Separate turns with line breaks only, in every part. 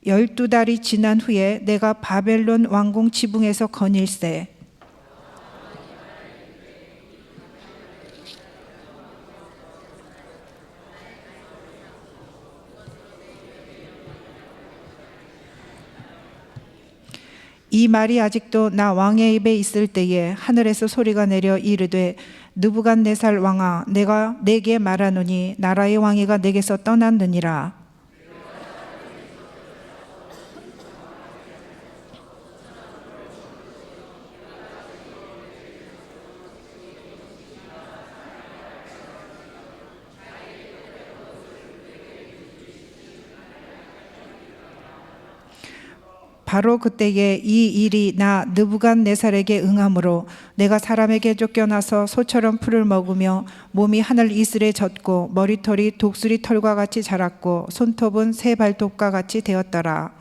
12달이 지난 후에 내가 바벨론 왕궁 지붕에서 거닐세. 이 말이 아직도 나 왕의 입에 있을 때에 하늘에서 소리가 내려 이르되 느부갓네살 왕아, 내가 내게 말하노니 나라의 왕위가 내게서 떠났느니라. 바로 그때에 이 일이 나 느부갓네살에게 응함으로 내가 사람에게 쫓겨나서 소처럼 풀을 먹으며 몸이 하늘 이슬에 젖고 머리털이 독수리 털과 같이 자랐고 손톱은 새 발톱과 같이 되었더라.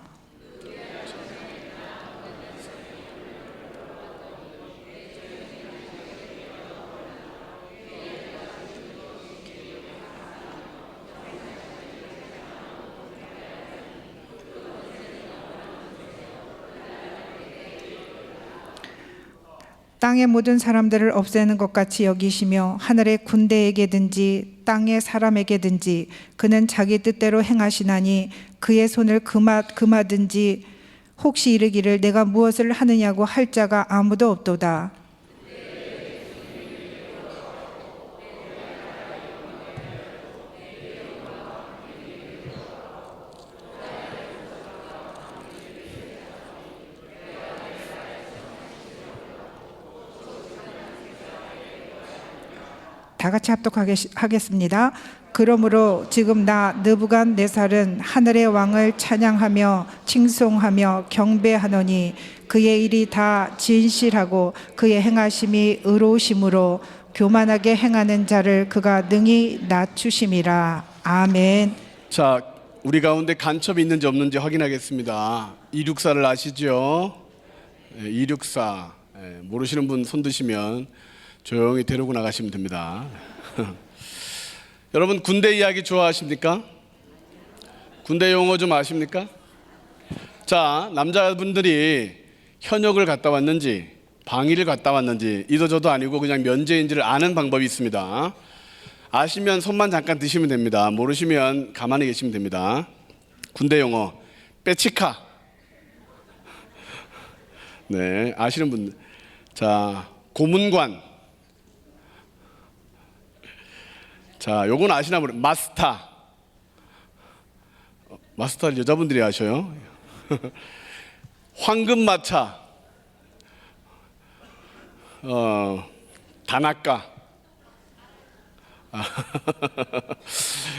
땅의 모든 사람들을 없애는 것 같이 여기시며 하늘의 군대에게든지 땅의 사람에게든지 그는 자기 뜻대로 행하시나니 그의 손을 금하든지 혹시 이르기를 내가 무엇을 하느냐고 할 자가 아무도 없도다. 다 같이 합독하겠습니다. 그러므로 지금 나 느부갓네살은 하늘의 왕을 찬양하며 칭송하며 경배하노니 그의 일이 다 진실하고 그의 행하심이 의로우심으로 교만하게 행하는 자를 그가 능히 낮추심이라. 아멘.
자, 우리 가운데 간첩이 있는지 없는지 확인하겠습니다. 264를 아시죠? 264 모르시는 분 손 드시면 조용히 데리고 나가시면 됩니다. 여러분 군대 이야기 좋아하십니까? 군대 용어 좀 아십니까? 자, 남자분들이 현역을 갔다 왔는지 방위를 갔다 왔는지 이도저도 아니고 그냥 면제인지를 아는 방법이 있습니다. 아시면 손만 잠깐 드시면 됩니다. 모르시면 가만히 계시면 됩니다. 군대 용어 빼치카. 네, 아시는 분들. 자, 고문관. 자, 요건 아시나 모르. 마스터. 마스터를 여자분들이 아셔요. 황금마차. 다나카.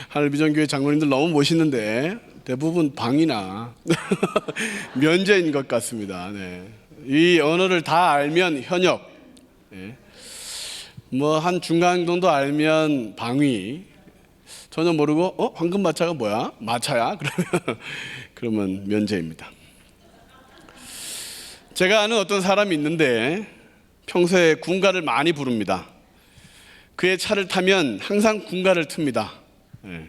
하늘비전교회 장로님들 너무 멋있는데 대부분 방이나 면제인 것 같습니다. 네. 이 언어를 다 알면 현역, 네. 뭐 한 중간 정도 알면 방위, 전혀 모르고 황금마차가 뭐야? 마차야? 그러면 면제입니다. 제가 아는 어떤 사람이 있는데 평소에 군가를 많이 부릅니다. 그의 차를 타면 항상 군가를 틉니다. 네.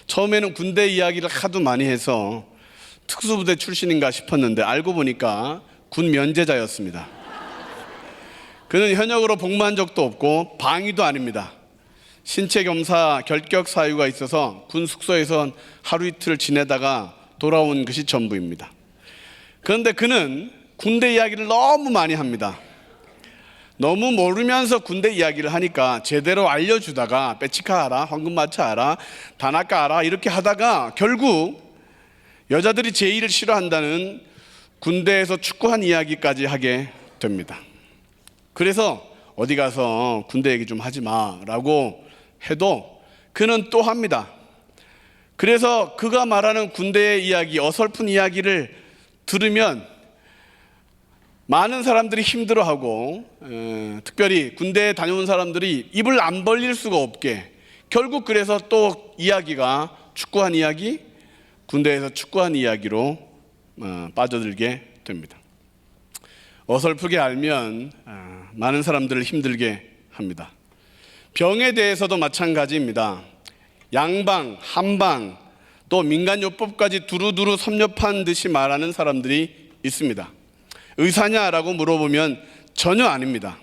처음에는 군대 이야기를 하도 많이 해서 특수부대 출신인가 싶었는데 알고 보니까 군 면제자였습니다. 그는 현역으로 복무한 적도 없고 방위도 아닙니다. 신체 겸사 결격 사유가 있어서 군 숙소에서 하루 이틀 지내다가 돌아온 것이 전부입니다. 그런데 그는 군대 이야기를 너무 많이 합니다. 너무 모르면서 군대 이야기를 하니까 제대로 알려주다가 빼치카 알아, 황금마차 알아, 다나카 알아 이렇게 하다가 결국 여자들이 제의를 싫어한다는 군대에서 축구한 이야기까지 하게 됩니다. 그래서 어디 가서 군대 얘기 좀 하지 마라고 해도 그는 또 합니다. 그래서 그가 말하는 군대의 이야기, 어설픈 이야기를 들으면 많은 사람들이 힘들어하고 특별히 군대에 다녀온 사람들이 입을 안 벌릴 수가 없게 결국 그래서 또 이야기가 축구한 이야기, 군대에서 축구한 이야기로 빠져들게 됩니다. 어설프게 알면 많은 사람들을 힘들게 합니다. 병에 대해서도 마찬가지입니다. 양방, 한방, 또 민간요법까지 두루두루 섭렵한 듯이 말하는 사람들이 있습니다. 의사냐라고 물어보면 전혀 아닙니다.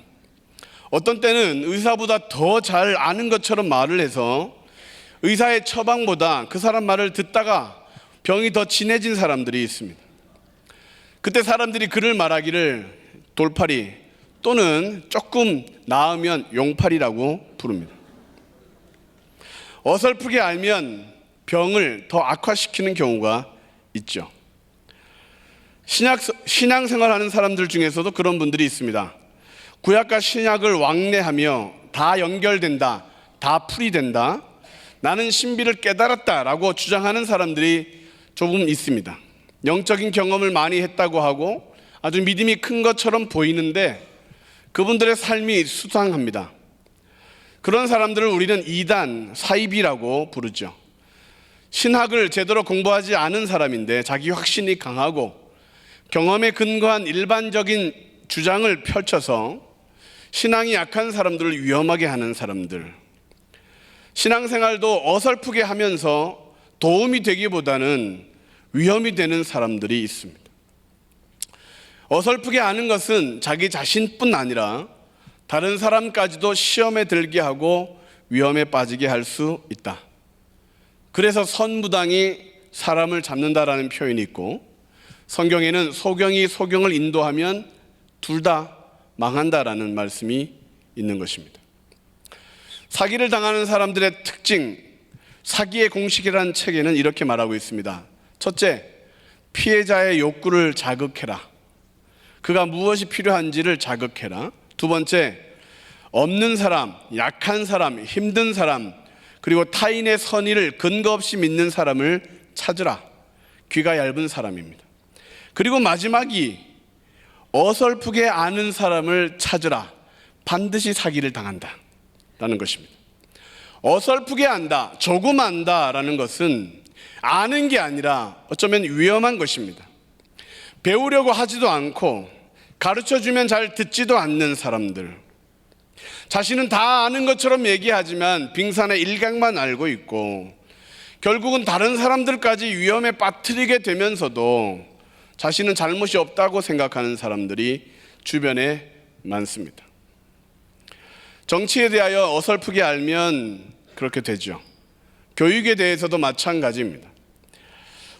어떤 때는 의사보다 더 잘 아는 것처럼 말을 해서 의사의 처방보다 그 사람 말을 듣다가 병이 더 진해진 사람들이 있습니다. 그때 사람들이 그를 말하기를 돌팔이 또는 조금 나으면 용팔이라고 부릅니다. 어설프게 알면 병을 더 악화시키는 경우가 있죠. 신앙생활하는 사람들 중에서도 그런 분들이 있습니다. 구약과 신약을 왕래하며 다 연결된다, 다 풀이된다, 나는 신비를 깨달았다라고 주장하는 사람들이 조금 있습니다. 영적인 경험을 많이 했다고 하고 아주 믿음이 큰 것처럼 보이는데 그분들의 삶이 수상합니다. 그런 사람들을 우리는 이단, 사이비라고 부르죠. 신학을 제대로 공부하지 않은 사람인데 자기 확신이 강하고 경험에 근거한 일반적인 주장을 펼쳐서 신앙이 약한 사람들을 위험하게 하는 사람들, 신앙생활도 어설프게 하면서 도움이 되기보다는 위험이 되는 사람들이 있습니다. 어설프게 아는 것은 자기 자신뿐 아니라 다른 사람까지도 시험에 들게 하고 위험에 빠지게 할 수 있다. 그래서 선무당이 사람을 잡는다라는 표현이 있고 성경에는 소경이 소경을 인도하면 둘 다 망한다라는 말씀이 있는 것입니다. 사기를 당하는 사람들의 특징, 사기의 공식이라는 책에는 이렇게 말하고 있습니다. 첫째, 피해자의 욕구를 자극해라. 그가 무엇이 필요한지를 자극해라. 두 번째, 없는 사람, 약한 사람, 힘든 사람, 그리고 타인의 선의를 근거 없이 믿는 사람을 찾으라. 귀가 얇은 사람입니다. 그리고 마지막이 어설프게 아는 사람을 찾으라. 반드시 사기를 당한다 라는 것입니다. 어설프게 안다, 조금 안다라는 것은 아는 게 아니라 어쩌면 위험한 것입니다. 배우려고 하지도 않고 가르쳐주면 잘 듣지도 않는 사람들, 자신은 다 아는 것처럼 얘기하지만 빙산의 일각만 알고 있고 결국은 다른 사람들까지 위험에 빠뜨리게 되면서도 자신은 잘못이 없다고 생각하는 사람들이 주변에 많습니다. 정치에 대하여 어설프게 알면 그렇게 되죠. 교육에 대해서도 마찬가지입니다.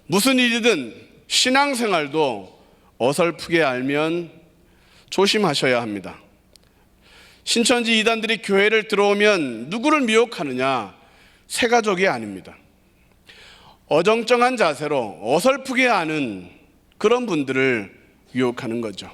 무슨 일이든 신앙생활도 어설프게 알면 조심하셔야 합니다. 신천지 이단들이 교회를 들어오면 누구를 미혹하느냐? 새가족이 아닙니다. 어정쩡한 자세로 어설프게 아는 그런 분들을 유혹하는 거죠.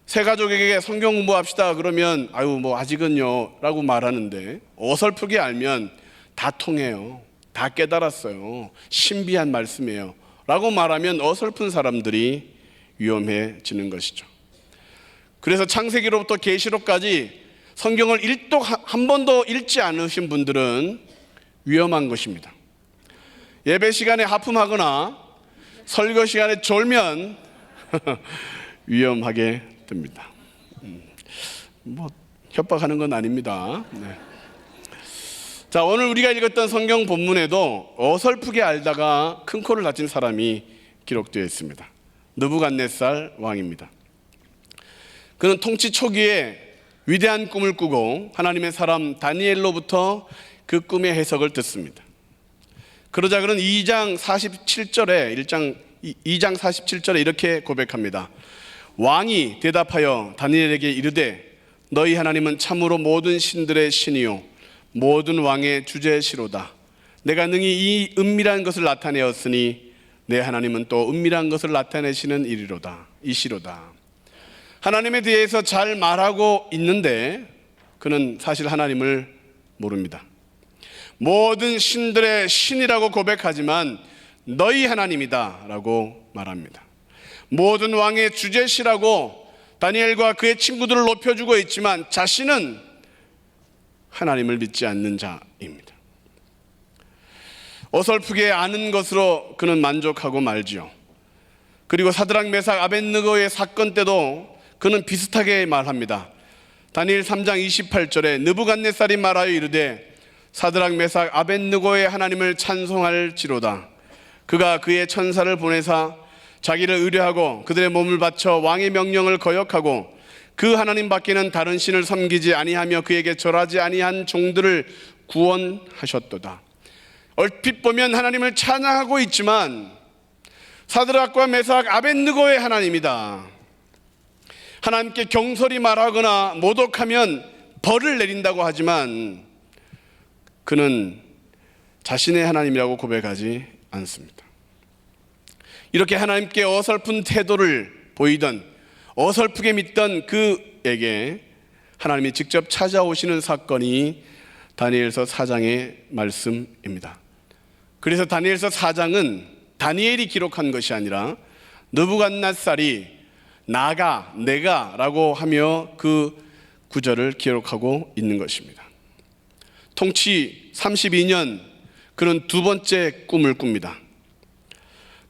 새가족에게 성경 공부합시다 그러면 아직은요 라고 말하는데 어설프게 알면 다 통해요, 다 깨달았어요, 신비한 말씀이에요 라고 말하면 어설픈 사람들이 위험해지는 것이죠. 그래서 창세기로부터 계시록까지 성경을 한 번도 읽지 않으신 분들은 위험한 것입니다. 예배 시간에 하품하거나 설교 시간에 졸면 위험하게 됩니다. 협박하는 건 아닙니다. 네. 자, 오늘 우리가 읽었던 성경 본문에도 어설프게 알다가 큰 코를 다친 사람이 기록되어 있습니다. 느부갓네살 왕입니다. 그는 통치 초기에 위대한 꿈을 꾸고 하나님의 사람 다니엘로부터 그 꿈의 해석을 듣습니다. 그러자 그는 2장 47절에 이렇게 고백합니다. 왕이 대답하여 다니엘에게 이르되 너희 하나님은 참으로 모든 신들의 신이요 모든 왕의 주제시로다. 내가 능히 이 은밀한 것을 나타내었으니 내 하나님은 또 은밀한 것을 나타내시는 이시로다. 하나님에 대해서 잘 말하고 있는데 그는 사실 하나님을 모릅니다. 모든 신들의 신이라고 고백하지만 너희 하나님이다 라고 말합니다. 모든 왕의 주제시라고 다니엘과 그의 친구들을 높여주고 있지만 자신은 하나님을 믿지 않는 자입니다. 어설프게 아는 것으로 그는 만족하고 말지요. 그리고 사드락 메삭 아벳느고의 사건 때도 그는 비슷하게 말합니다. 다니엘 3장 28절에 느부갓네살이 말하여 이르되 사드락 메삭 아벳느고의 하나님을 찬송할지로다. 그가 그의 천사를 보내사 자기를 의뢰하고 그들의 몸을 바쳐 왕의 명령을 거역하고 그 하나님 밖에는 다른 신을 섬기지 아니하며 그에게 절하지 아니한 종들을 구원하셨도다. 얼핏 보면 하나님을 찬양하고 있지만 사드락과 메삭 아벳느고의 하나님이다. 하나님께 경솔히 말하거나 모독하면 벌을 내린다고 하지만 그는 자신의 하나님이라고 고백하지 않습니다. 이렇게 하나님께 어설픈 태도를 보이던, 어설프게 믿던 그에게 하나님이 직접 찾아오시는 사건이 다니엘서 4장의 말씀입니다. 그래서 다니엘서 4장은 다니엘이 기록한 것이 아니라 느부갓네살이 내가 라고 하며 그 구절을 기록하고 있는 것입니다. 통치 32년 그는 두 번째 꿈을 꿉니다.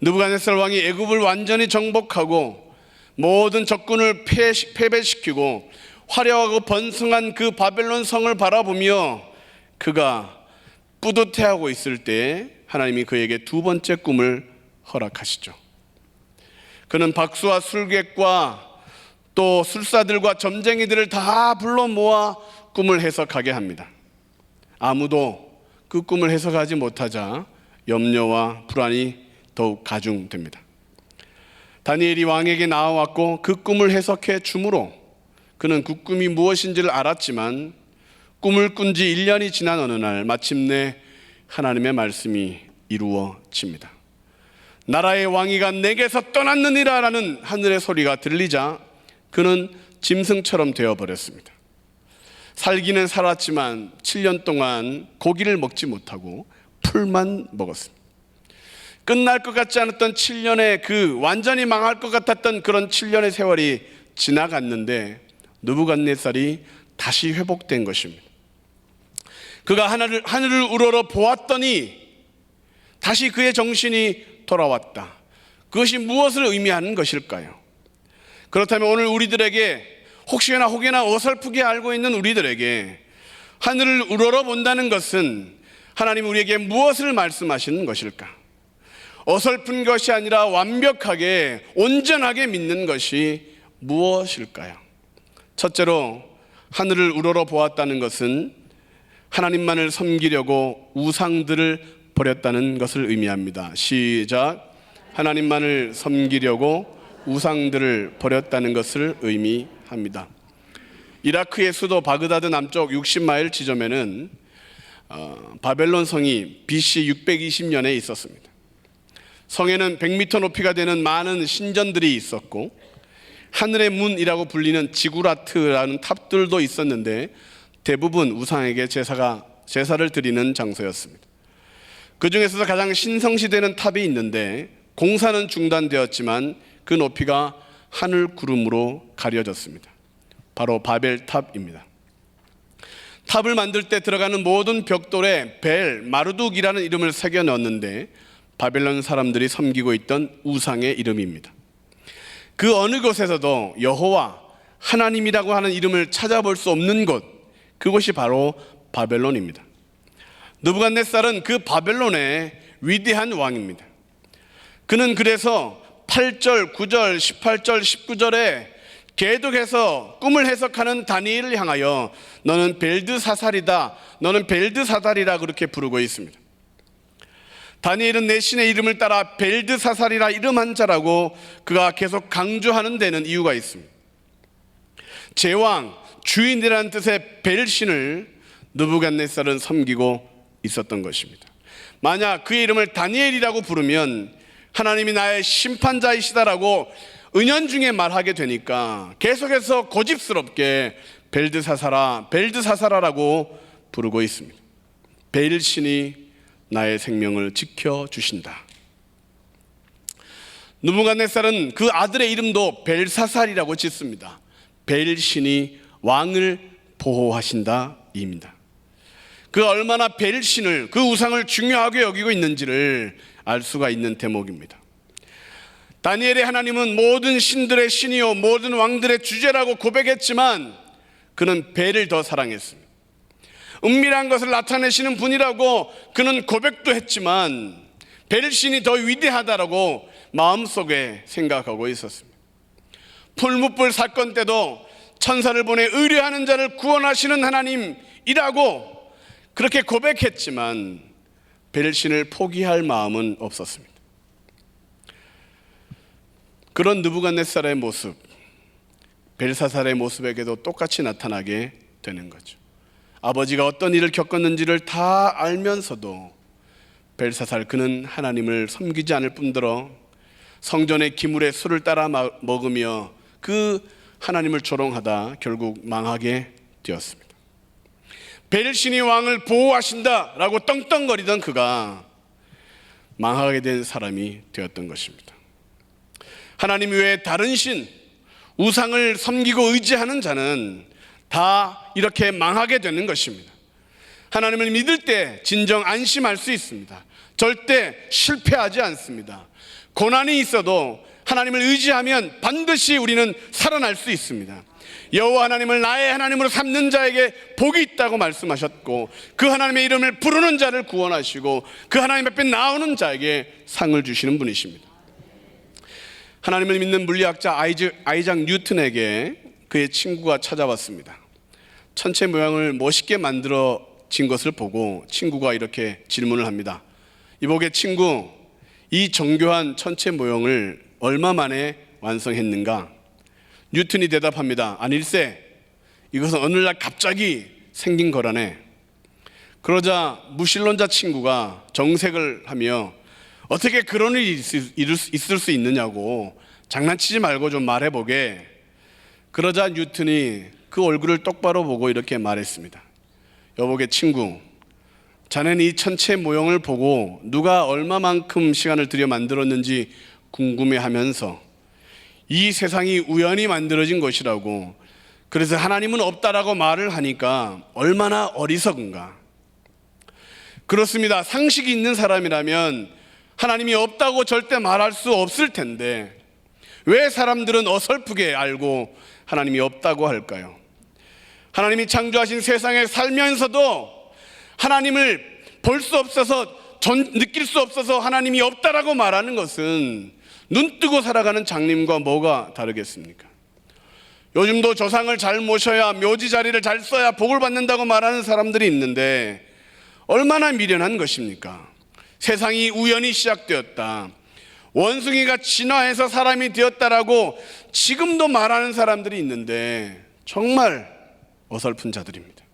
느부갓네살 왕이 애굽을 완전히 정복하고 모든 적군을 패배시키고 화려하고 번성한 그 바벨론 성을 바라보며 그가 뿌듯해하고 있을 때 하나님이 그에게 두 번째 꿈을 허락하시죠. 그는 박수와 술객과 또 술사들과 점쟁이들을 다 불러 모아 꿈을 해석하게 합니다. 아무도 그 꿈을 해석하지 못하자 염려와 불안이 더욱 가중됩니다. 다니엘이 왕에게 나와왔고 그 꿈을 해석해 주므로 그는 그 꿈이 무엇인지를 알았지만 꿈을 꾼 지 1년이 지난 어느 날 마침내 하나님의 말씀이 이루어집니다. 나라의 왕위가 내게서 떠났느니라 라는 하늘의 소리가 들리자 그는 짐승처럼 되어버렸습니다. 살기는 살았지만 7년 동안 고기를 먹지 못하고 풀만 먹었습니다. 끝날 것 같지 않았던 7년의 그 완전히 망할 것 같았던 그런 7년의 세월이 지나갔는데 느부갓네살이 다시 회복된 것입니다. 그가 하늘을 우러러 보았더니 다시 그의 정신이 돌아왔다. 그것이 무엇을 의미하는 것일까요? 그렇다면 오늘 우리들에게 혹시나 어설프게 알고 있는 우리들에게 하늘을 우러러 본다는 것은 하나님 우리에게 무엇을 말씀하시는 것일까? 어설픈 것이 아니라 완벽하게 온전하게 믿는 것이 무엇일까요? 첫째로 하늘을 우러러 보았다는 것은 하나님만을 섬기려고 우상들을 버렸다는 것을 의미합니다. 시작. 하나님만을 섬기려고 우상들을 버렸다는 것을 의미합니다. 이라크의 수도 바그다드 남쪽 60마일 지점에는 바벨론 성이 BC 620년에 있었습니다. 성에는 100m 높이가 되는 많은 신전들이 있었고 하늘의 문이라고 불리는 지구라트라는 탑들도 있었는데 대부분 우상에게 제사를 드리는 장소였습니다. 그 중에서도 가장 신성시되는 탑이 있는데 공사는 중단되었지만 그 높이가 하늘 구름으로 가려졌습니다. 바로 바벨탑입니다. 탑을 만들 때 들어가는 모든 벽돌에 벨, 마르둑이라는 이름을 새겨 넣었는데 바벨론 사람들이 섬기고 있던 우상의 이름입니다. 그 어느 곳에서도 여호와 하나님이라고 하는 이름을 찾아볼 수 없는 곳, 그곳이 바로 바벨론입니다. 느부갓네살은 그 바벨론의 위대한 왕입니다. 그는 그래서 8절, 9절, 18절, 19절에 계속해서 꿈을 해석하는 다니엘을 향하여 너는 벨드사살이다, 너는 벨드사살이라 그렇게 부르고 있습니다. 다니엘은 내 신의 이름을 따라 벨드사살이라 이름한 자라고 그가 계속 강조하는 데는 이유가 있습니다. 제왕, 주인이라는 뜻의 벨신을 느부갓네살은 섬기고 있었던 것입니다. 만약 그의 이름을 다니엘이라고 부르면 하나님이 나의 심판자이시다라고 은연중에 말하게 되니까 계속해서 고집스럽게 벨드사사라라고 부르고 있습니다. 벨신이 나의 생명을 지켜주신다. 느부갓네살은 그 아들의 이름도 벨사살이라고 짓습니다. 벨신이 왕을 보호하신다 입니다. 그 얼마나 벨신을, 그 우상을 중요하게 여기고 있는지를 알 수가 있는 대목입니다. 다니엘의 하나님은 모든 신들의 신이요 모든 왕들의 주제라고 고백했지만 그는 벨을 더 사랑했습니다. 은밀한 것을 나타내시는 분이라고 그는 고백도 했지만 벨신이 더 위대하다라고 마음속에 생각하고 있었습니다. 풀무불 사건 때도 천사를 보내 의뢰하는 자를 구원하시는 하나님이라고 그렇게 고백했지만 벨신을 포기할 마음은 없었습니다. 그런 느부갓네살의 모습, 벨사살의 모습에게도 똑같이 나타나게 되는 거죠. 아버지가 어떤 일을 겪었는지를 다 알면서도 벨사살 그는 하나님을 섬기지 않을 뿐더러 성전의 기물의 술을 따라 먹으며 그 하나님을 조롱하다 결국 망하게 되었습니다. 벨신이 왕을 보호하신다라고 떵떵거리던 그가 망하게 된 사람이 되었던 것입니다. 하나님 외에 다른 신, 우상을 섬기고 의지하는 자는 다 이렇게 망하게 되는 것입니다. 하나님을 믿을 때 진정 안심할 수 있습니다. 절대 실패하지 않습니다. 고난이 있어도 하나님을 의지하면 반드시 우리는 살아날 수 있습니다. 여호와 하나님을 나의 하나님으로 삼는 자에게 복이 있다고 말씀하셨고, 그 하나님의 이름을 부르는 자를 구원하시고 그 하나님 앞에 나오는 자에게 상을 주시는 분이십니다. 하나님을 믿는 물리학자 아이작 뉴턴에게 그의 친구가 찾아왔습니다. 천체 모양을 멋있게 만들어진 것을 보고 친구가 이렇게 질문을 합니다. 이보게 친구, 이 정교한 천체 모형을 얼마 만에 완성했는가? 뉴턴이 대답합니다. 아닐세, 이것은 어느 날 갑자기 생긴 거라네. 그러자 무신론자 친구가 정색을 하며 어떻게 그런 일이 있을 수 있느냐고, 장난치지 말고 좀 말해보게. 그러자 뉴턴이 그 얼굴을 똑바로 보고 이렇게 말했습니다. 여보게 친구, 자네는 이 천체 모형을 보고 누가 얼마만큼 시간을 들여 만들었는지 궁금해하면서 이 세상이 우연히 만들어진 것이라고, 그래서 하나님은 없다라고 말을 하니까 얼마나 어리석은가. 그렇습니다. 상식이 있는 사람이라면 하나님이 없다고 절대 말할 수 없을 텐데 왜 사람들은 어설프게 알고 하나님이 없다고 할까요? 하나님이 창조하신 세상에 살면서도 하나님을 볼 수 없어서, 느낄 수 없어서 하나님이 없다라고 말하는 것은 눈 뜨고 살아가는 장님과 뭐가 다르겠습니까? 요즘도 조상을 잘 모셔야, 묘지 자리를 잘 써야 복을 받는다고 말하는 사람들이 있는데 얼마나 미련한 것입니까? 세상이 우연히 시작되었다, 원숭이가 진화해서 사람이 되었다라고 지금도 말하는 사람들이 있는데 정말 어설픈 자들입니다.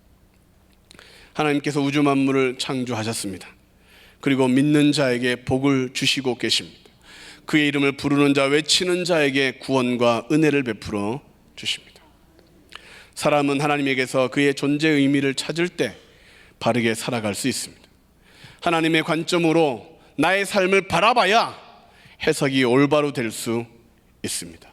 하나님께서 우주 만물을 창조하셨습니다. 그리고 믿는 자에게 복을 주시고 계십니다. 그의 이름을 부르는 자, 외치는 자에게 구원과 은혜를 베풀어 주십니다. 사람은 하나님에게서 그의 존재의 의미를 찾을 때 바르게 살아갈 수 있습니다. 하나님의 관점으로 나의 삶을 바라봐야 해석이 올바로 될 수 있습니다.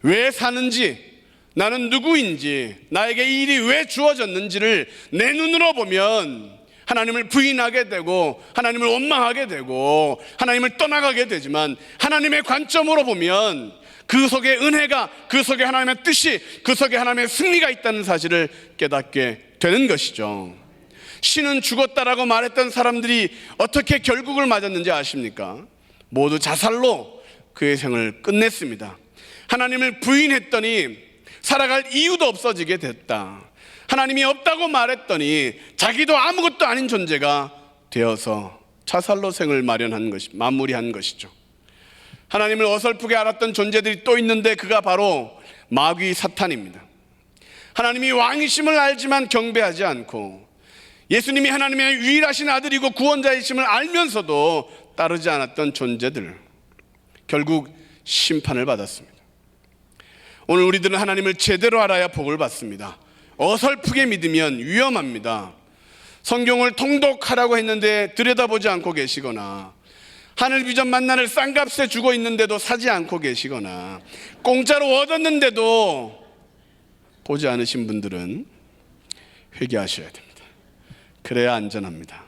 왜 사는지, 나는 누구인지, 나에게 이 일이 왜 주어졌는지를 내 눈으로 보면 하나님을 부인하게 되고 하나님을 원망하게 되고 하나님을 떠나가게 되지만, 하나님의 관점으로 보면 그 속에 은혜가, 그 속에 하나님의 뜻이, 그 속에 하나님의 승리가 있다는 사실을 깨닫게 되는 것이죠. 신은 죽었다라고 말했던 사람들이 어떻게 결국을 맞았는지 아십니까? 모두 자살로 그의 생을 끝냈습니다. 하나님을 부인했더니 살아갈 이유도 없어지게 됐다. 하나님이 없다고 말했더니 자기도 아무것도 아닌 존재가 되어서 자살로 생을 마무리한 것이죠. 하나님을 어설프게 알았던 존재들이 또 있는데 그가 바로 마귀 사탄입니다. 하나님이 왕이심을 알지만 경배하지 않고, 예수님이 하나님의 유일하신 아들이고 구원자이심을 알면서도 따르지 않았던 존재들, 결국 심판을 받았습니다. 오늘 우리들은 하나님을 제대로 알아야 복을 받습니다. 어설프게 믿으면 위험합니다. 성경을 통독하라고 했는데 들여다보지 않고 계시거나, 하늘 비전 만나를 싼값에 주고 있는데도 사지 않고 계시거나, 공짜로 얻었는데도 보지 않으신 분들은 회개하셔야 됩니다. 그래야 안전합니다.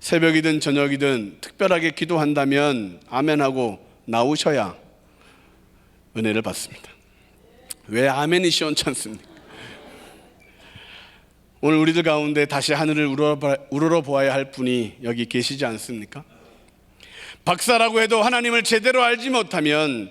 새벽이든 저녁이든 특별하게 기도한다면 아멘하고 나오셔야 은혜를 받습니다. 왜 아멘이 시원찮습니까? 오늘 우리들 가운데 다시 하늘을 우러러 보아야 할 분이 여기 계시지 않습니까? 박사라고 해도 하나님을 제대로 알지 못하면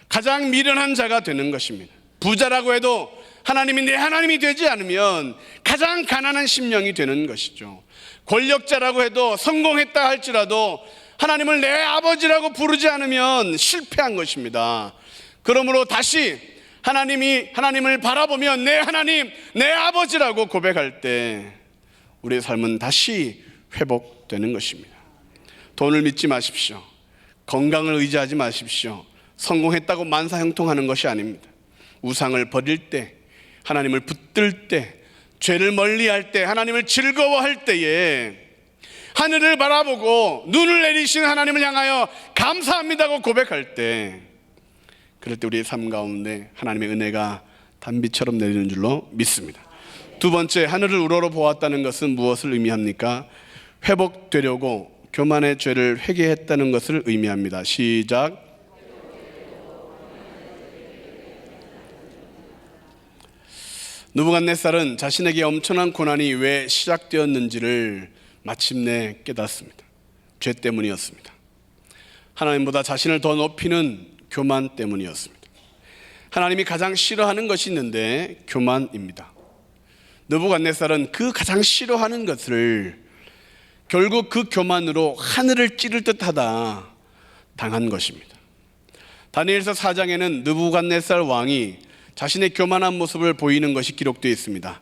가장 미련한 자가 되는 것입니다. 부자라고 해도 하나님이 내 하나님이 되지 않으면 가장 가난한 심령이 되는 것이죠. 권력자라고 해도 성공했다 할지라도 하나님을 내 아버지라고 부르지 않으면 실패한 것입니다. 그러므로 다시 하나님을 바라보며 내 하나님, 내 아버지라고 고백할 때 우리의 삶은 다시 회복되는 것입니다. 돈을 믿지 마십시오. 건강을 의지하지 마십시오. 성공했다고 만사형통하는 것이 아닙니다. 우상을 버릴 때, 하나님을 붙들 때, 죄를 멀리할 때, 하나님을 즐거워할 때에 하늘을 바라보고 눈을 내리시는 하나님을 향하여 감사합니다고 고백할 때, 그럴 때 우리의 삶 가운데 하나님의 은혜가 단비처럼 내리는 줄로 믿습니다. 두 번째, 하늘을 우러러 보았다는 것은 무엇을 의미합니까? 회복되려고 교만의 죄를 회개했다는 것을 의미합니다. 시작. 느부갓네살은 자신에게 엄청난 고난이 왜 시작되었는지를 마침내 깨닫습니다. 죄 때문이었습니다. 하나님보다 자신을 더 높이는 교만 때문이었습니다. 하나님이 가장 싫어하는 것이 있는데 교만입니다. 느부갓네살은 그 가장 싫어하는 것을 결국 그 교만으로 하늘을 찌를 듯하다 당한 것입니다. 다니엘서 4장에는 느부갓네살 왕이 자신의 교만한 모습을 보이는 것이 기록되어 있습니다.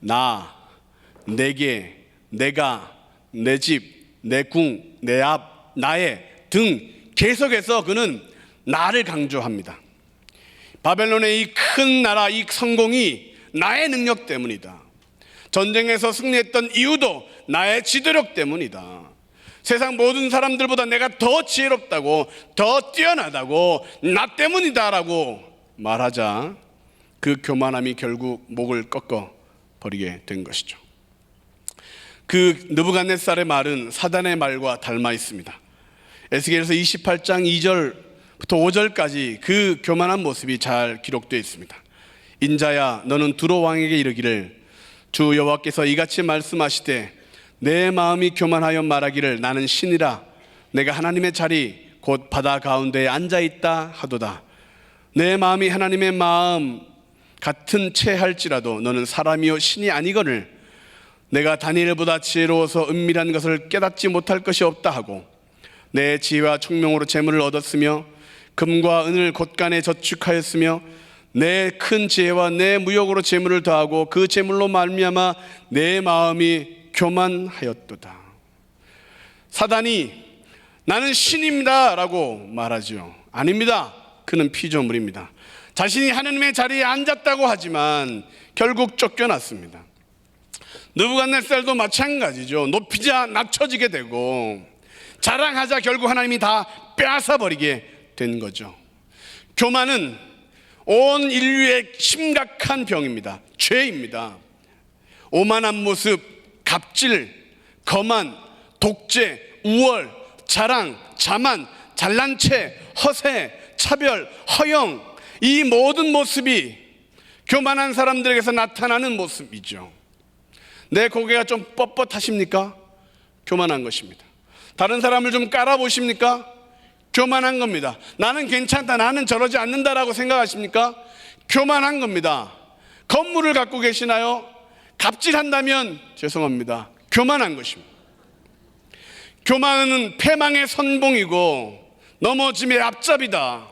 나, 내게, 내가, 내 집, 내 궁, 내 앞, 나의 등 계속해서 그는 나를 강조합니다. 바벨론의 이 큰 나라, 이 성공이 나의 능력 때문이다. 전쟁에서 승리했던 이유도 나의 지도력 때문이다. 세상 모든 사람들보다 내가 더 지혜롭다고, 더 뛰어나다고, 나 때문이다라고 말하자 그 교만함이 결국 목을 꺾어 버리게 된 것이죠. 그 느부갓네살의 말은 사단의 말과 닮아 있습니다. 에스겔서 28장 2절부터 5절까지 그 교만한 모습이 잘 기록되어 있습니다. 인자야, 너는 두로 왕에게 이르기를 주 여호와께서 이같이 말씀하시되 내 마음이 교만하여 말하기를 나는 신이라 내가 하나님의 자리 곧 바다 가운데에 앉아있다 하도다. 내 마음이 하나님의 마음 같은 채 할지라도 너는 사람이요 신이 아니거늘 내가 다니엘보다 지혜로워서 은밀한 것을 깨닫지 못할 것이 없다 하고 내 지혜와 총명으로 재물을 얻었으며 금과 은을 곳간에 저축하였으며 내 큰 지혜와 내 무역으로 재물을 더하고 그 재물로 말미암아 내 마음이 교만하였도다. 사단이 나는 신입니다 라고 말하죠. 아닙니다. 그는 피조물입니다. 자신이 하나님의 자리에 앉았다고 하지만 결국 쫓겨났습니다. 느부갓네살도 마찬가지죠. 높이자 낮춰지게 되고 자랑하자 결국 하나님이 다 빼앗아 버리게 된 거죠. 교만은 온 인류의 심각한 병입니다. 죄입니다. 오만한 모습, 갑질, 거만, 독재, 우월, 자랑, 자만, 잘난 채, 허세, 차별, 허영, 이 모든 모습이 교만한 사람들에게서 나타나는 모습이죠. 내 고개가 좀 뻣뻣하십니까? 교만한 것입니다. 다른 사람을 좀 깔아보십니까? 교만한 겁니다. 나는 괜찮다, 나는 저러지 않는다라고 생각하십니까? 교만한 겁니다. 건물을 갖고 계시나요? 갑질한다면 죄송합니다. 교만한 것입니다. 교만은 패망의 선봉이고 넘어짐의 앞잡이다.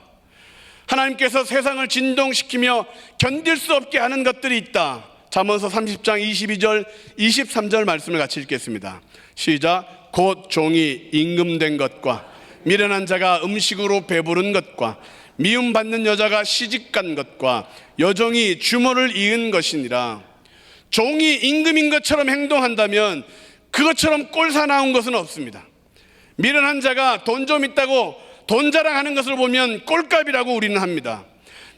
하나님께서 세상을 진동시키며 견딜 수 없게 하는 것들이 있다. 잠언서 30장 22절 23절 말씀을 같이 읽겠습니다. 시작. 곧 종이 임금된 것과 미련한 자가 음식으로 배부른 것과 미움받는 여자가 시집간 것과 여종이 주모를 이은 것이니라. 종이 임금인 것처럼 행동한다면 그것처럼 꼴사나운 것은 없습니다. 미련한 자가 돈 좀 있다고 돈 자랑하는 것을 보면 꼴값이라고 우리는 합니다.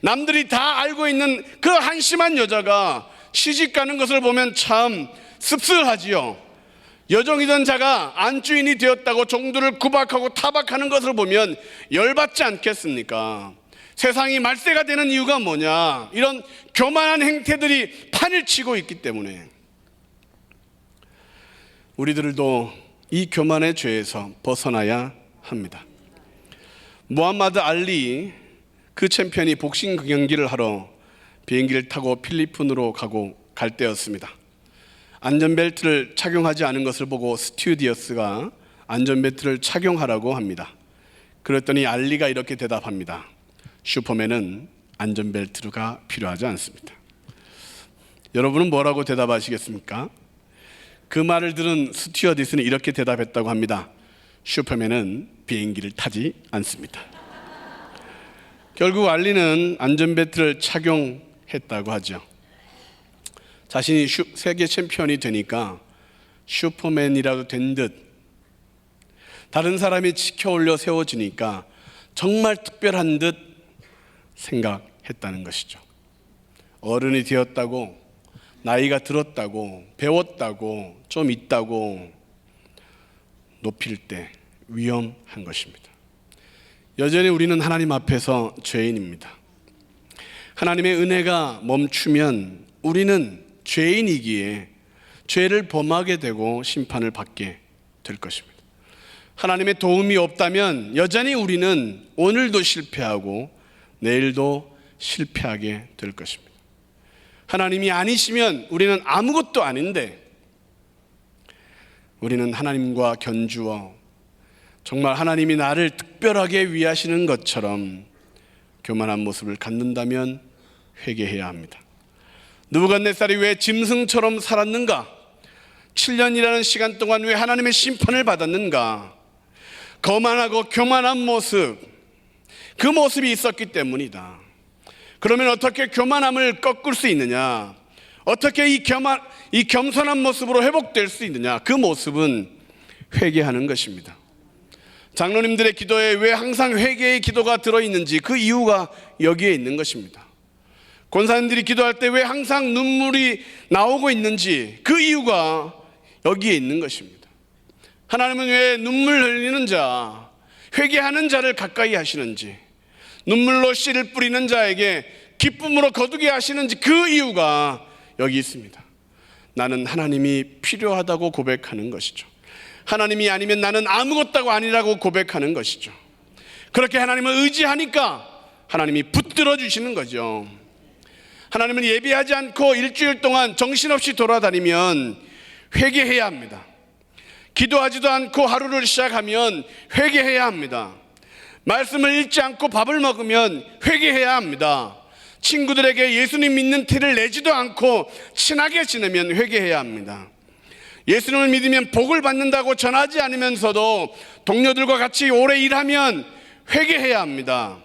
남들이 다 알고 있는 그 한심한 여자가 시집가는 것을 보면 참 씁쓸하지요. 여종이던 자가 안주인이 되었다고 종들을 구박하고 타박하는 것을 보면 열받지 않겠습니까? 세상이 말세가 되는 이유가 뭐냐? 이런 교만한 행태들이 판을 치고 있기 때문에 우리들도 이 교만의 죄에서 벗어나야 합니다. 무함마드 알리 그 챔피언이 복싱 경기를 하러 비행기를 타고 필리핀으로 갈 때였습니다. 안전벨트를 착용하지 않은 것을 보고 스튜어디스가 안전벨트를 착용하라고 합니다. 그랬더니 알리가 이렇게 대답합니다. 슈퍼맨은 안전벨트가 필요하지 않습니다. 여러분은 뭐라고 대답하시겠습니까? 그 말을 들은 스튜어디스는 이렇게 대답했다고 합니다. 슈퍼맨은 비행기를 타지 않습니다. 결국 알리는 안전벨트를 착용했다고 하죠. 자신이 세계 챔피언이 되니까 슈퍼맨이라도 된 듯 다른 사람이 지켜 올려 세워지니까 정말 특별한 듯 생각했다는 것이죠. 어른이 되었다고, 나이가 들었다고, 배웠다고, 좀 있다고 높일 때 위험한 것입니다. 여전히 우리는 하나님 앞에서 죄인입니다. 하나님의 은혜가 멈추면 우리는 죄인이기에 죄를 범하게 되고 심판을 받게 될 것입니다. 하나님의 도움이 없다면 여전히 우리는 오늘도 실패하고 내일도 실패하게 될 것입니다. 하나님이 아니시면 우리는 아무것도 아닌데 우리는 하나님과 견주어 정말 하나님이 나를 특별하게 위하시는 것처럼 교만한 모습을 갖는다면 회개해야 합니다. 느부갓네살이 왜 짐승처럼 살았는가? 7년이라는 시간 동안 왜 하나님의 심판을 받았는가? 거만하고 교만한 모습, 그 모습이 있었기 때문이다. 그러면 어떻게 교만함을 꺾을 수 있느냐? 어떻게 이 겸손한 모습으로 회복될 수 있느냐? 그 모습은 회개하는 것입니다. 장로님들의 기도에 왜 항상 회개의 기도가 들어있는지 그 이유가 여기에 있는 것입니다. 권사님들이 기도할 때 왜 항상 눈물이 나오고 있는지 그 이유가 여기에 있는 것입니다. 하나님은 왜 눈물 흘리는 자, 회개하는 자를 가까이 하시는지, 눈물로 씨를 뿌리는 자에게 기쁨으로 거두게 하시는지 그 이유가 여기 있습니다. 나는 하나님이 필요하다고 고백하는 것이죠. 하나님이 아니면 나는 아무것도 아니라고 고백하는 것이죠. 그렇게 하나님을 의지하니까 하나님이 붙들어 주시는 거죠. 하나님은 예배하지 않고 일주일 동안 정신없이 돌아다니면 회개해야 합니다. 기도하지도 않고 하루를 시작하면 회개해야 합니다. 말씀을 읽지 않고 밥을 먹으면 회개해야 합니다. 친구들에게 예수님 믿는 티를 내지도 않고 친하게 지내면 회개해야 합니다. 예수님을 믿으면 복을 받는다고 전하지 않으면서도 동료들과 같이 오래 일하면 회개해야 합니다.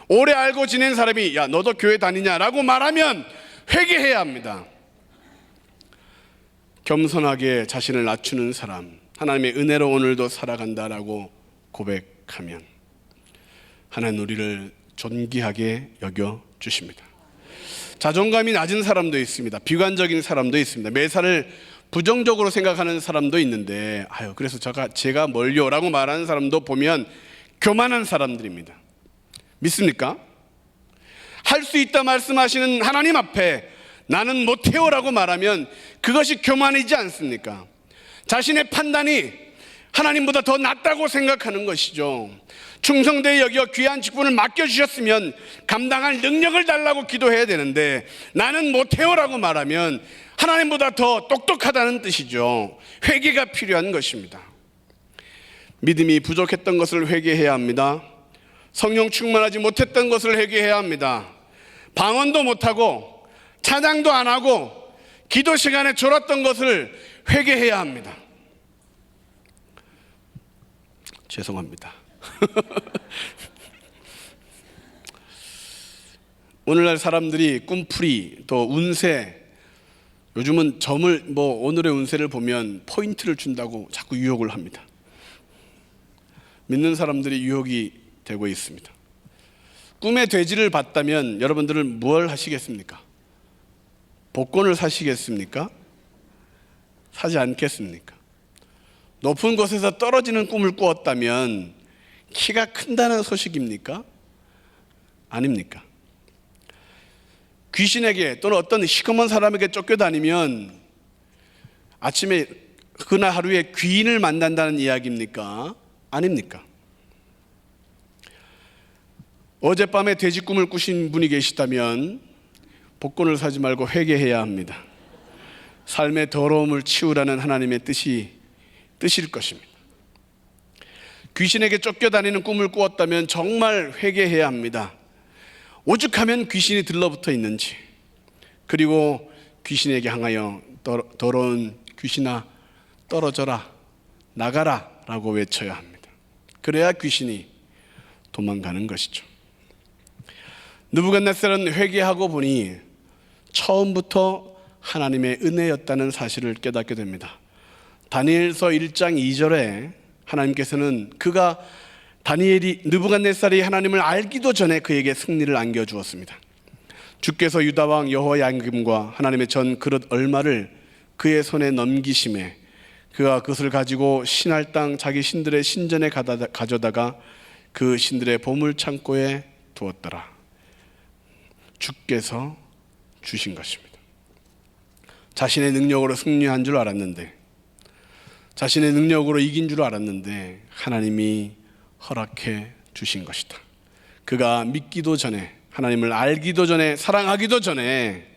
오래 알고 지낸 사람이 야 너도 교회 다니냐라고 말하면 회개해야 합니다. 겸손하게 자신을 낮추는 사람, 하나님의 은혜로 오늘도 살아간다라고 고백하면 하나님 우리를 존귀하게 여겨주십니다. 자존감이 낮은 사람도 있습니다. 비관적인 사람도 있습니다. 매사를 부정적으로 생각하는 사람도 있는데 그래서 제가 뭘요라고 말하는 사람도 보면 교만한 사람들입니다. 믿습니까? 할 수 있다 말씀하시는 하나님 앞에 나는 못해요라고 말하면 그것이 교만이지 않습니까? 자신의 판단이 하나님보다 더 낫다고 생각하는 것이죠. 충성되이 여겨 귀한 직분을 맡겨주셨으면 감당할 능력을 달라고 기도해야 되는데 나는 못해요라고 말하면 하나님보다 더 똑똑하다는 뜻이죠. 회개가 필요한 것입니다. 믿음이 부족했던 것을 회개해야 합니다. 성령 충만하지 못했던 것을 회개해야 합니다. 방언도 못하고 찬양도 안 하고 기도 시간에 졸았던 것을 회개해야 합니다. 죄송합니다. 오늘날 사람들이 꿈풀이 또 운세, 요즘은 오늘의 운세를 보면 포인트를 준다고 자꾸 유혹을 합니다. 믿는 사람들이 유혹이 되고 있습니다. 꿈의 돼지를 봤다면 여러분들은 뭘 하시겠습니까? 복권을 사시겠습니까? 사지 않겠습니까? 높은 곳에서 떨어지는 꿈을 꾸었다면 키가 큰다는 소식입니까? 아닙니까? 귀신에게 또는 어떤 시커먼 사람에게 쫓겨다니면 아침에 그날 하루에 귀인을 만난다는 이야기입니까? 아닙니까? 어젯밤에 돼지 꿈을 꾸신 분이 계시다면 복권을 사지 말고 회개해야 합니다. 삶의 더러움을 치우라는 하나님의 뜻일 것입니다. 귀신에게 쫓겨다니는 꿈을 꾸었다면 정말 회개해야 합니다. 오죽하면 귀신이 들러붙어 있는지, 그리고 귀신에게 향하여 더러운 귀신아 떨어져라, 나가라 라고 외쳐야 합니다. 그래야 귀신이 도망가는 것이죠. 느부갓네살은 회개하고 보니 처음부터 하나님의 은혜였다는 사실을 깨닫게 됩니다. 다니엘서 1장 2절에 하나님께서는 느부갓네살이 하나님을 알기도 전에 그에게 승리를 안겨주었습니다. 주께서 유다왕 여호야김과 하나님의 전 그릇 얼마를 그의 손에 넘기심에 그가 그것을 가지고 신할 땅 자기 신들의 신전에 가져다가 그 신들의 보물 창고에 두었더라. 주께서 주신 것입니다. 자신의 능력으로 승리한 줄 알았는데, 자신의 능력으로 이긴 줄 알았는데 하나님이 허락해 주신 것이다. 그가 믿기도 전에, 하나님을 알기도 전에, 사랑하기도 전에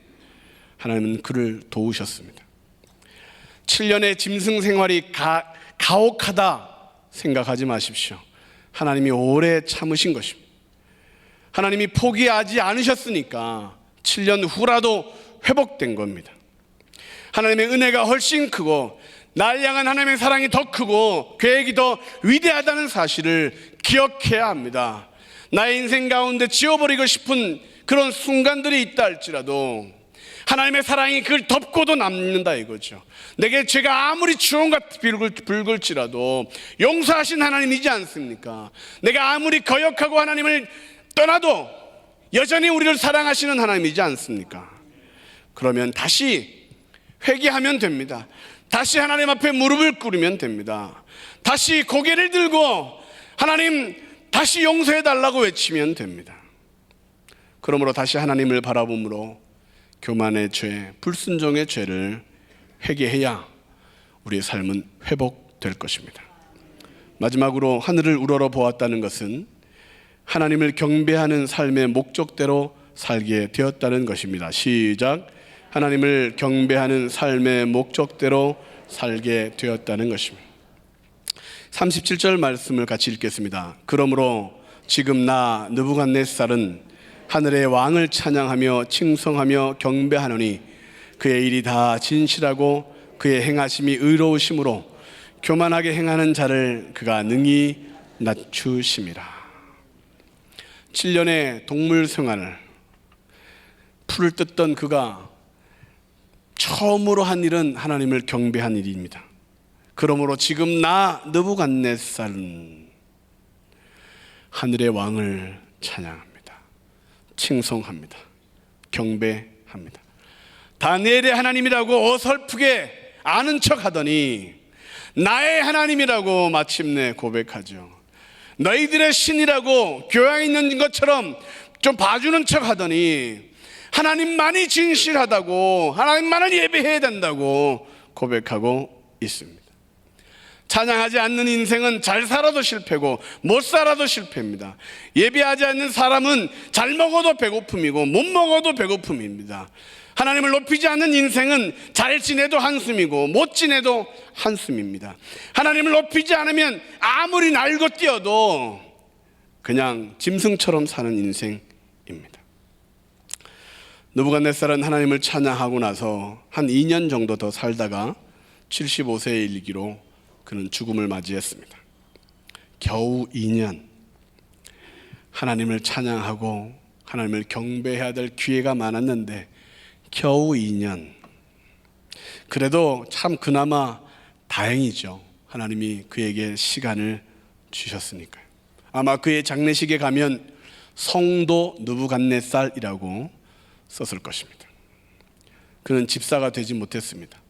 하나님은 그를 도우셨습니다. 7년의 짐승 생활이 가혹하다 생각하지 마십시오. 하나님이 오래 참으신 것입니다. 하나님이 포기하지 않으셨으니까 7년 후라도 회복된 겁니다. 하나님의 은혜가 훨씬 크고 날 향한 하나님의 사랑이 더 크고 계획이 더 위대하다는 사실을 기억해야 합니다. 나의 인생 가운데 지워버리고 싶은 그런 순간들이 있다 할지라도 하나님의 사랑이 그걸 덮고도 남는다 이거죠. 내게 죄가 아무리 추원같이 붉을지라도 용서하신 하나님이지 않습니까? 내가 아무리 거역하고 하나님을 떠나도 여전히 우리를 사랑하시는 하나님이지 않습니까? 그러면 다시 회개하면 됩니다. 다시 하나님 앞에 무릎을 꿇으면 됩니다. 다시 고개를 들고 하나님 다시 용서해 달라고 외치면 됩니다. 그러므로 다시 하나님을 바라봄으로 교만의 죄, 불순종의 죄를 회개해야 우리의 삶은 회복될 것입니다. 마지막으로 하늘을 우러러 보았다는 것은 하나님을 경배하는 삶의 목적대로 살게 되었다는 것입니다. 시작. 하나님을 경배하는 삶의 목적대로 살게 되었다는 것입니다. 37절 말씀을 같이 읽겠습니다. 그러므로 지금 나 느부갓네살은 하늘의 왕을 찬양하며 칭송하며 경배하노니 그의 일이 다 진실하고 그의 행하심이 의로우심으로 교만하게 행하는 자를 그가 능히 낮추심이라. 7년의 동물 생활을 풀을 뜯던 그가 처음으로 한 일은 하나님을 경배한 일입니다. 그러므로 지금 나 느부갓네살은 하늘의 왕을 찬양합니다. 칭송합니다. 경배합니다. 다니엘의 하나님이라고 어설프게 아는 척 하더니 나의 하나님이라고 마침내 고백하죠. 너희들의 신이라고 교양이 있는 것처럼 좀 봐주는 척 하더니 하나님만이 진실하다고, 하나님만을 예배해야 된다고 고백하고 있습니다. 찬양하지 않는 인생은 잘 살아도 실패고 못 살아도 실패입니다. 예배하지 않는 사람은 잘 먹어도 배고픔이고 못 먹어도 배고픔입니다. 하나님을 높이지 않는 인생은 잘 지내도 한숨이고 못 지내도 한숨입니다. 하나님을 높이지 않으면 아무리 날고 뛰어도 그냥 짐승처럼 사는 인생입니다. 느부갓네살은 하나님을 찬양하고 나서 한 2년 정도 더 살다가 75세에 이르기로 그는 죽음을 맞이했습니다. 겨우 2년 하나님을 찬양하고 하나님을 경배해야 될 기회가 많았는데 겨우 2년. 그래도 참 그나마 다행이죠. 하나님이 그에게 시간을 주셨으니까요. 아마 그의 장례식에 가면 성도 느부갓네살이라고 썼을 것입니다. 그는 집사가 되지 못했습니다.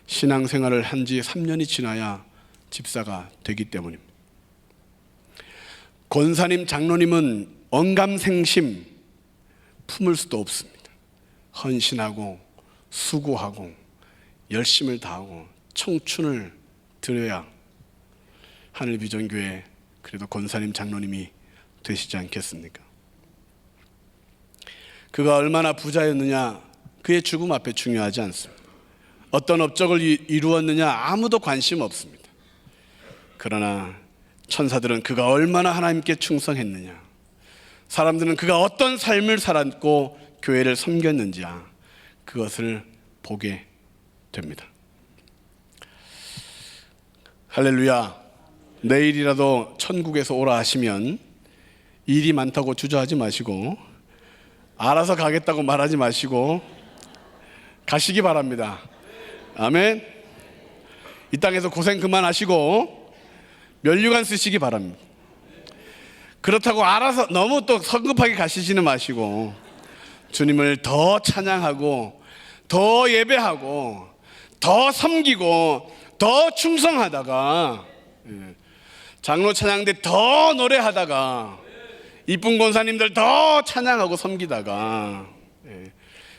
신앙생활을 한 지 3년이 지나야 집사가 되기 때문입니다. 권사님, 장로님은 언감생심 품을 수도 없습니다. 헌신하고 수고하고 열심을 다하고 청춘을 들여야 하늘비전교회 그래도 권사님, 장로님이 되시지 않겠습니까? 그가 얼마나 부자였느냐, 그의 죽음 앞에 중요하지 않습니다. 어떤 업적을 이루었느냐 아무도 관심 없습니다. 그러나 천사들은 그가 얼마나 하나님께 충성했느냐, 사람들은 그가 어떤 삶을 살았고 교회를 섬겼는지야, 그것을 보게 됩니다. 할렐루야. 내일이라도 천국에서 오라 하시면 일이 많다고 주저하지 마시고, 알아서 가겠다고 말하지 마시고 가시기 바랍니다. 아멘. 이 땅에서 고생 그만하시고 면류관 쓰시기 바랍니다. 그렇다고 알아서 너무 또 성급하게 가시지는 마시고 주님을 더 찬양하고 더 예배하고 더 섬기고 더 충성하다가, 장로 찬양대 더 노래하다가, 이쁜 권사님들 더 찬양하고 섬기다가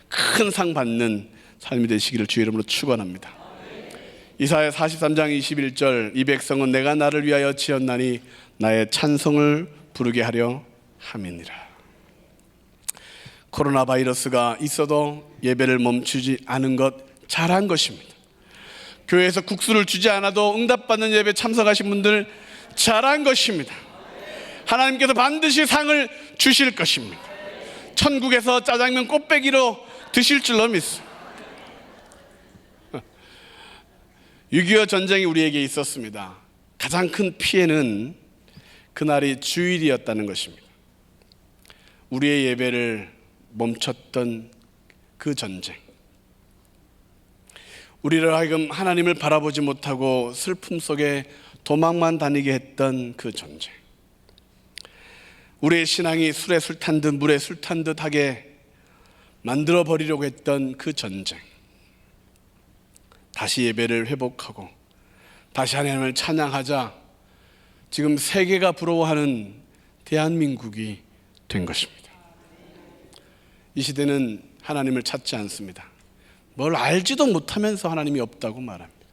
큰 상 받는 삶이 되시기를 주의 이름으로 축원합니다. 이사야 43장 21절, 이 백성은 내가 나를 위하여 지었나니 나의 찬송을 부르게 하려 함이니라. 코로나 바이러스가 있어도 예배를 멈추지 않은 것 잘한 것입니다. 교회에서 국수를 주지 않아도 응답받는 예배 참석하신 분들 잘한 것입니다. 하나님께서 반드시 상을 주실 것입니다. 천국에서 짜장면 꽃배기로 드실 줄로 믿습니다. 6.25 전쟁이 우리에게 있었습니다. 가장 큰 피해는 그날이 주일이었다는 것입니다. 우리의 예배를 멈췄던 그 전쟁, 우리를 하여금 하나님을 바라보지 못하고 슬픔 속에 도망만 다니게 했던 그 전쟁, 우리의 신앙이 술에 술 탄 듯 물에 술 탄 듯 하게 만들어 버리려고 했던 그 전쟁, 다시 예배를 회복하고 다시 하나님을 찬양하자 지금 세계가 부러워하는 대한민국이 된 것입니다. 이 시대는 하나님을 찾지 않습니다. 뭘 알지도 못하면서 하나님이 없다고 말합니다.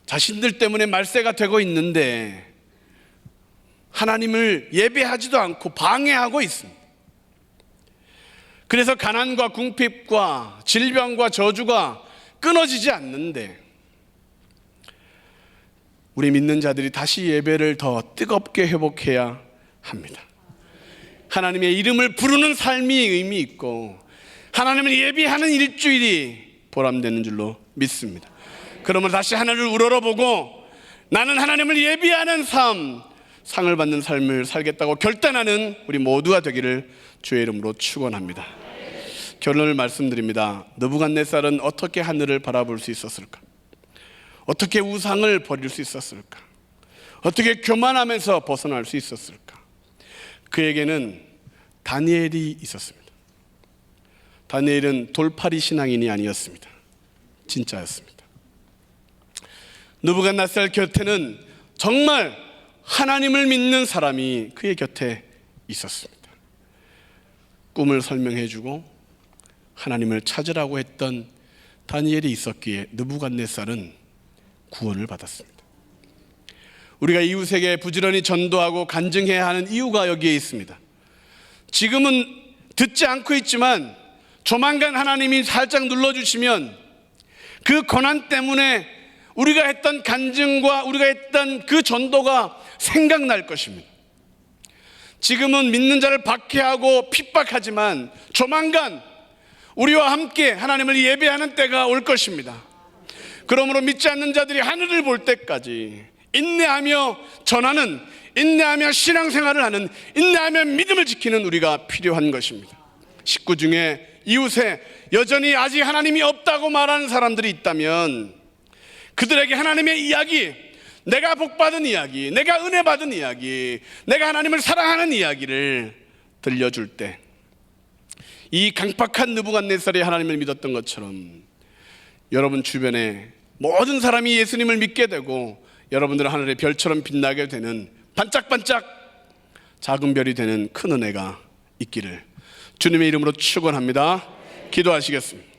자신들 때문에 말세가 되고 있는데 하나님을 예배하지도 않고 방해하고 있습니다. 그래서 가난과 궁핍과 질병과 저주가 끊어지지 않는데, 우리 믿는 자들이 다시 예배를 더 뜨겁게 회복해야 합니다. 하나님의 이름을 부르는 삶이 의미 있고 하나님을 예배하는 일주일이 보람되는 줄로 믿습니다. 그러면 다시 하늘을 우러러보고 나는 하나님을 예배하는 삶, 상을 받는 삶을 살겠다고 결단하는 우리 모두가 되기를 주의 이름으로 축원합니다. 결론을 말씀드립니다. 느부갓네살은 어떻게 하늘을 바라볼 수 있었을까? 어떻게 우상을 버릴 수 있었을까? 어떻게 교만하면서 벗어날 수 있었을까? 그에게는 다니엘이 있었습니다. 다니엘은 돌팔이 신앙인이 아니었습니다. 진짜였습니다. 느부갓네살 곁에는 정말 하나님을 믿는 사람이 그의 곁에 있었습니다. 꿈을 설명해주고 하나님을 찾으라고 했던 다니엘이 있었기에 느부갓네살은 구원을 받았습니다. 우리가 이웃에게 부지런히 전도하고 간증해야 하는 이유가 여기에 있습니다. 지금은 듣지 않고 있지만 조만간 하나님이 살짝 눌러주시면 그 고난 때문에 우리가 했던 간증과 우리가 했던 그 전도가 생각날 것입니다. 지금은 믿는 자를 박해하고 핍박하지만 조만간 우리와 함께 하나님을 예배하는 때가 올 것입니다. 그러므로 믿지 않는 자들이 하늘을 볼 때까지 인내하며 전하는, 인내하며 신앙생활을 하는, 인내하며 믿음을 지키는 우리가 필요한 것입니다. 식구 중에 이웃에 여전히 아직 하나님이 없다고 말하는 사람들이 있다면 그들에게 하나님의 이야기, 내가 복받은 이야기, 내가 은혜 받은 이야기, 내가 하나님을 사랑하는 이야기를 들려줄 때 이 강팍한 느부갓네살이 하나님을 믿었던 것처럼 여러분 주변에 모든 사람이 예수님을 믿게 되고 여러분들은 하늘의 별처럼 빛나게 되는 반짝반짝 작은 별이 되는 큰 은혜가 있기를 주님의 이름으로 축원합니다. 기도하시겠습니다.